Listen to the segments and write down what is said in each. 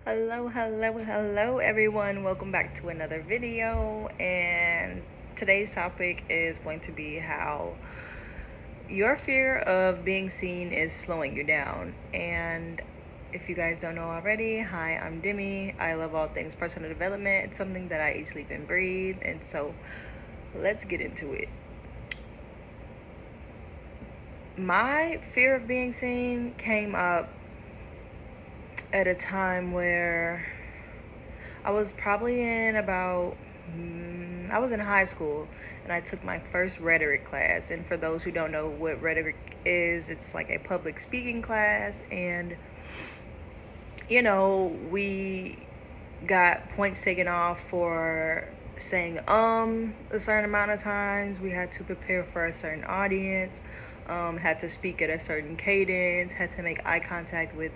Hello everyone. Welcome back to another video, and today's topic is going to be how your fear of being seen is slowing you down. And if you guys don't know already, hi, I'm Demi. I love all things personal development. It's something that I eat, sleep, and breathe, and so let's get into it. My fear of being seen came up at a time where I was probably I was in high school, and I took my first rhetoric class. And for those who don't know what rhetoric is, it's like a public speaking class. And, we got points taken off for saying a certain amount of times. We had to prepare for a certain audience, had to speak at a certain cadence, had to make eye contact with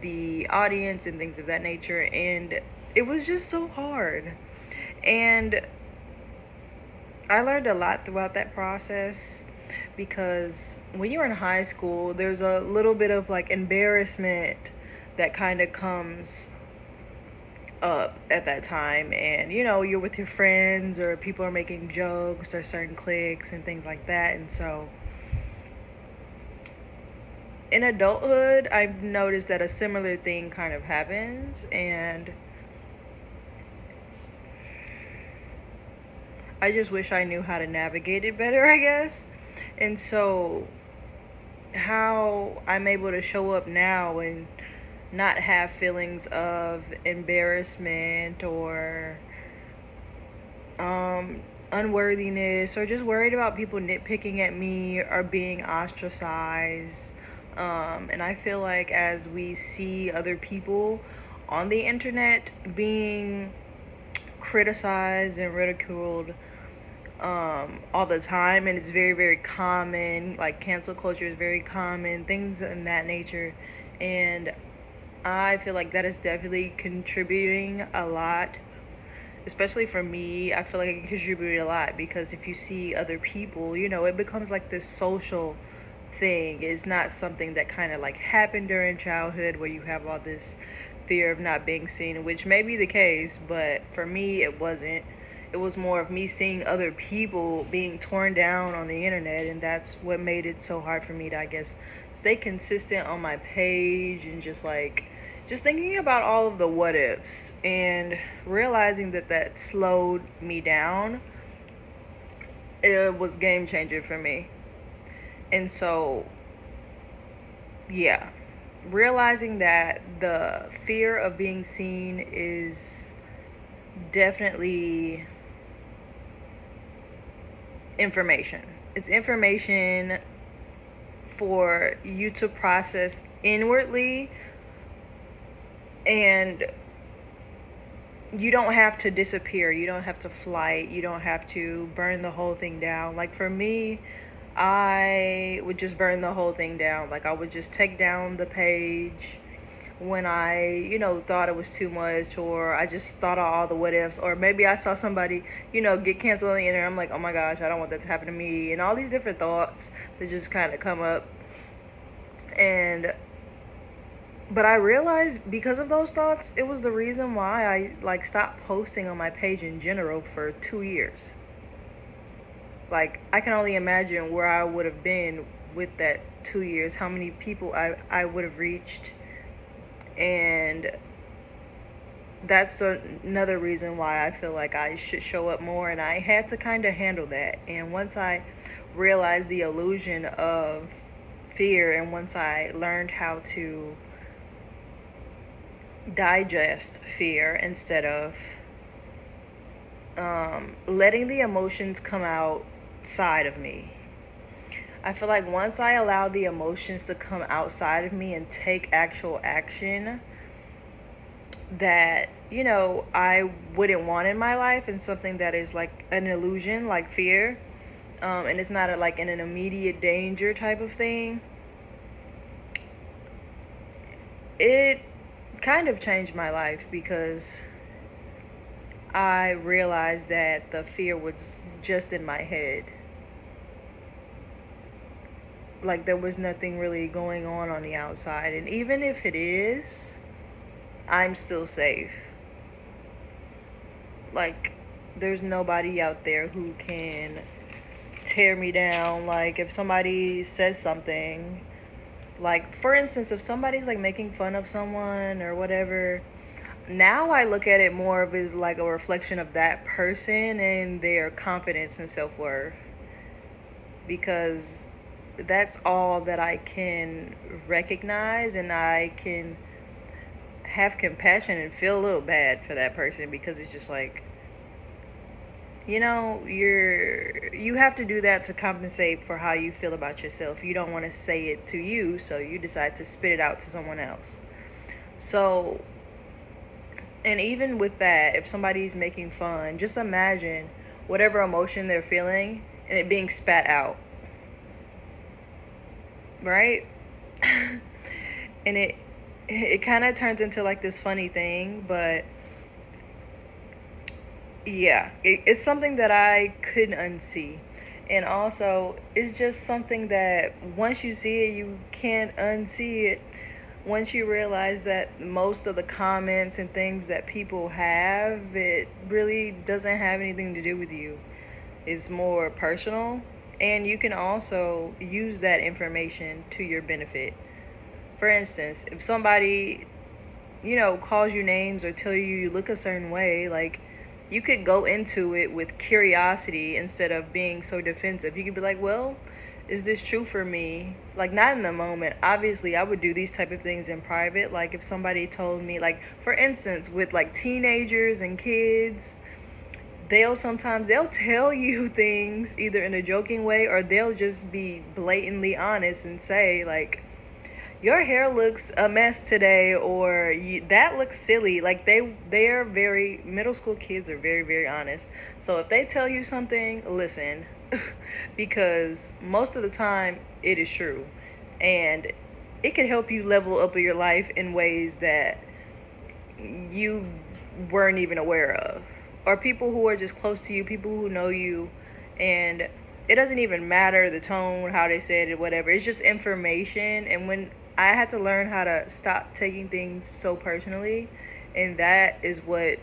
the audience and things of that nature. And it was just so hard. And I learned a lot throughout that process, because when you're in high school, there's a little bit of like embarrassment that kind of comes up at that time. And you're with your friends, or people are making jokes, or certain cliques and things like that. And so in adulthood, I've noticed that a similar thing kind of happens, and I just wish I knew how to navigate it better, I guess. And so how I'm able to show up now and not have feelings of embarrassment or unworthiness, or just worried about people nitpicking at me or being ostracized. And I feel like as we see other people on the internet being criticized and ridiculed all the time, and it's very, very common, like cancel culture is very common, things in that nature. And I feel like that is definitely contributing a lot, especially for me. I feel like it contributed a lot, because if you see other people, it becomes like this social thing. It's not something that kind of like happened during childhood where you have all this fear of not being seen, which may be the case, but for me it wasn't. It was more of me seeing other people being torn down on the internet, and that's what made it so hard for me to, I guess, stay consistent on my page, and just thinking about all of the what ifs, and realizing that slowed me down. It was game changer for me. And so, yeah, realizing that the fear of being seen is definitely information. It's information for you to process inwardly, and you don't have to disappear. You don't have to flight. You don't have to burn the whole thing down. Like for me, I would just burn the whole thing down. Like I would just take down the page when I, thought it was too much, or I just thought of all the what ifs, or maybe I saw somebody, get canceled on the internet. I'm like, oh my gosh, I don't want that to happen to me, and all these different thoughts that just kind of come up. But I realized, because of those thoughts, it was the reason why I like stopped posting on my page in general for 2 years. Like I can only imagine where I would have been with that 2 years, how many people I would have reached. And that's another reason why I feel like I should show up more, and I had to kind of handle that. And once I realized the illusion of fear, and once I learned how to digest fear instead of letting the emotions come outside of me, I feel like once I allow the emotions to come outside of me and take actual action that, I wouldn't want in my life, and something that is like an illusion, like fear, and it's not like in an immediate danger type of thing, it kind of changed my life, because I realized that the fear was just in my head. Like there was nothing really going on the outside. And even if it is, I'm still safe. Like, there's nobody out there who can tear me down. Like, if somebody says something, like, for instance, if somebody's like making fun of someone or whatever, now I look at it more of as like a reflection of that person and their confidence and self-worth, because that's all that I can recognize, and I can have compassion and feel a little bad for that person, because it's just like, you have to do that to compensate for how you feel about yourself. You don't want to say it to you, so you decide to spit it out to someone else. So, and even with that, if somebody's making fun, just imagine whatever emotion they're feeling and it being spat out, right? And it kind of turns into like this funny thing, but yeah, it's something that I couldn't unsee. And also, it's just something that once you see it, you can't unsee it. Once you realize that most of the comments and things that people have, it really doesn't have anything to do with you. It's more personal. And you can also use that information to your benefit. For instance, if somebody, calls you names or tell you look a certain way, like, you could go into it with curiosity instead of being so defensive. You could be like, well, is this true for me? Like, not in the moment. Obviously, I would do these type of things in private. Like, if somebody told me, like, for instance, with like teenagers and kids, they'll tell you things either in a joking way, or they'll just be blatantly honest and say, like, your hair looks a mess today, or that looks silly. Like, they are very, middle school kids are very, very honest. So if they tell you something, listen. Because most of the time it is true, and it can help you level up your life in ways that you weren't even aware of, or people who are just close to you, people who know you. And it doesn't even matter the tone, how they said it, whatever. It's just information. And when I had to learn how to stop taking things so personally, and that is what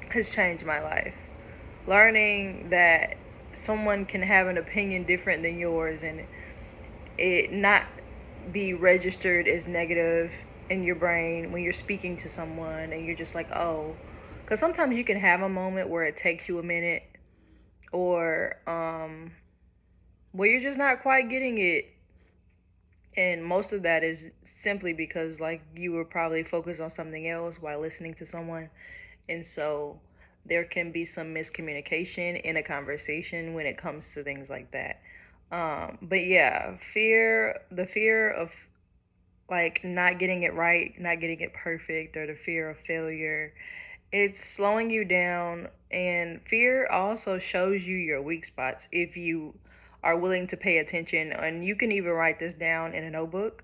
has changed my life. Learning that someone can have an opinion different than yours, and it not be registered as negative in your brain when you're speaking to someone, and you're just like, oh, because sometimes you can have a moment where it takes you a minute, or where you're just not quite getting it. And most of that is simply because, like, you were probably focused on something else while listening to someone. And so there can be some miscommunication in a conversation when it comes to things like that. But yeah, the fear of like not getting it right, not getting it perfect, or the fear of failure, it's slowing you down. And fear also shows you your weak spots if you are willing to pay attention. And you can even write this down in a notebook.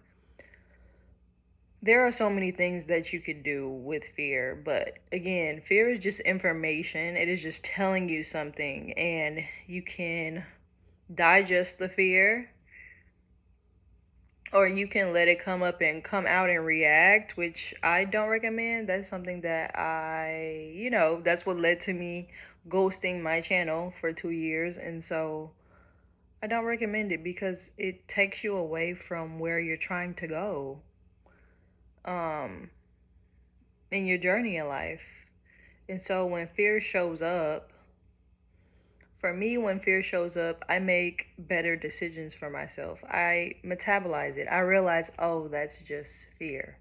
There are so many things that you could do with fear, but again, fear is just information. It is just telling you something, and you can digest the fear, or you can let it come up and come out and react, which I don't recommend. That's something that that's what led to me ghosting my channel for 2 years. And so I don't recommend it, because it takes you away from where you're trying to go um, in your journey in life. And so when fear shows up, for me, when fear shows up, I make better decisions for myself. I metabolize it. I realize, oh, that's just fear.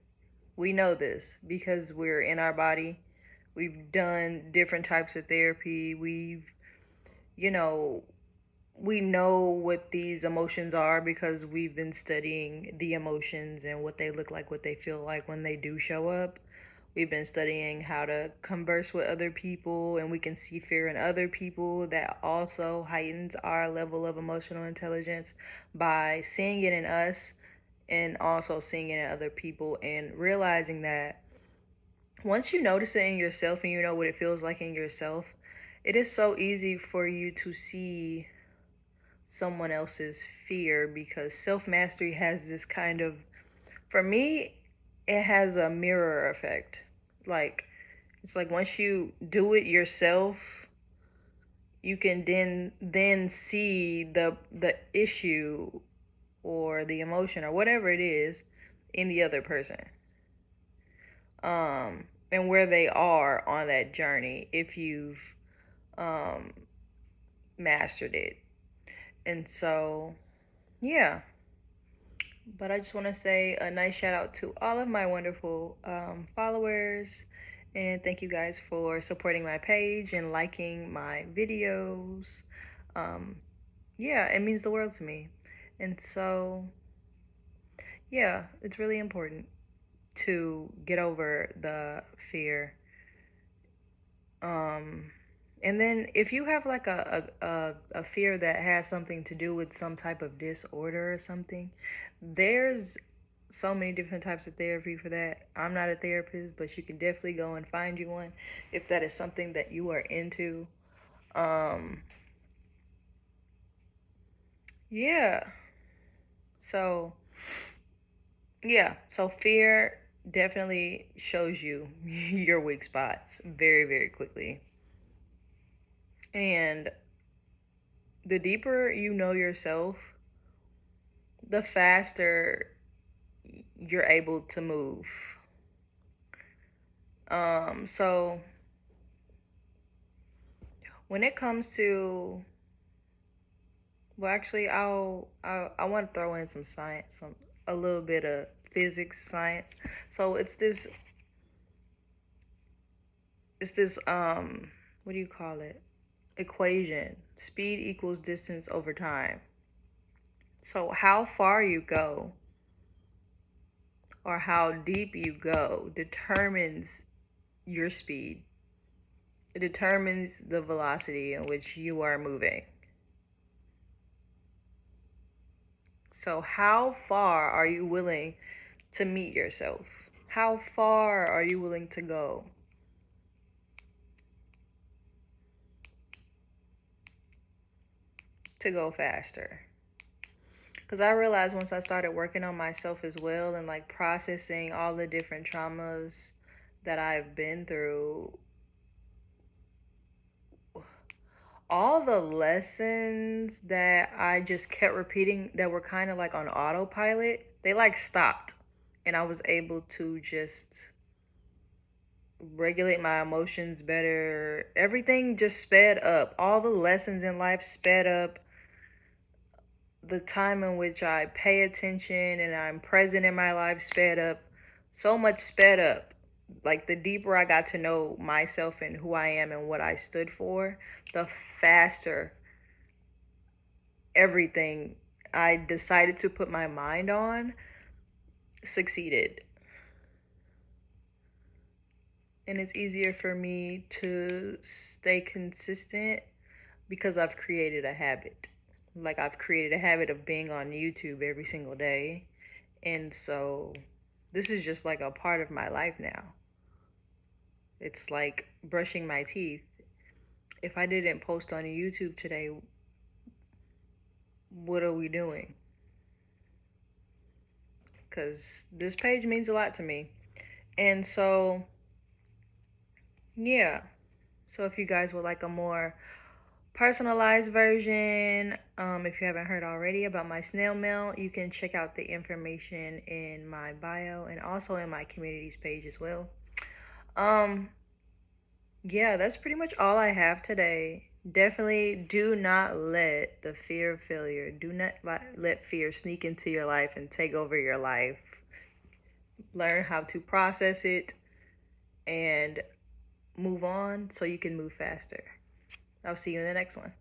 We know this because we're in our body. We've done different types of therapy. You know, we know what these emotions are because we've been studying the emotions and what they look like, what they feel like when they do show up. We've been studying how to converse with other people, and we can see fear in other people. That also heightens our level of emotional intelligence by seeing it in us and also seeing it in other people, and realizing that once you notice it in yourself and you know what it feels like in yourself, it is so easy for you to see someone else's fear, because self mastery has this kind of, for me, it has a mirror effect. Like, it's like once you do it yourself, you can then see the issue or the emotion or whatever it is in the other person. And where they are on that journey if you've um mastered it. And so, yeah. But I just want to say a nice shout out to all of my wonderful followers. And thank you guys for supporting my page and liking my videos. Um, yeah, it means the world to me. And so, yeah, it's really important to get over the fear. And then if you have like a fear that has something to do with some type of disorder or something, there's so many different types of therapy for that. I'm not a therapist, but you can definitely go and find you one if that is something that you are into. Um, yeah. So, yeah. So fear definitely shows you your weak spots very, very quickly. And the deeper you know yourself, the faster you're able to move. So when it comes to, well, actually, I want to throw in some science, a little bit of physics, science. So it's this what do you call it? Equation. Speed equals distance over time. So how far you go or how deep you go determines your speed. It determines the velocity in which you are moving. So how far are you willing to meet yourself? How far are you willing to go? To go faster. Because I realized once I started working on myself as well and like processing all the different traumas that I've been through, all the lessons that I just kept repeating that were kind of like on autopilot, they like stopped. And I was able to just regulate my emotions better. Everything just sped up. All the lessons in life sped up. The time in which I pay attention and I'm present in my life sped up. So much sped up. Like the deeper I got to know myself and who I am and what I stood for, the faster everything I decided to put my mind on succeeded. And it's easier for me to stay consistent because I've created a habit. Like I've created a habit of being on YouTube every single day. And so this is just like a part of my life now. It's like brushing my teeth. If I didn't post on YouTube today, what are we doing? Because this page means a lot to me. And so, yeah. So if you guys would like a more personalized version, if you haven't heard already about my snail mail, you can check out the information in my bio and also in my communities page as well. Yeah, that's pretty much all I have today. Definitely do not let the fear of failure, do not let fear sneak into your life and take over your life. Learn how to process it and move on so you can move faster. I'll see you in the next one.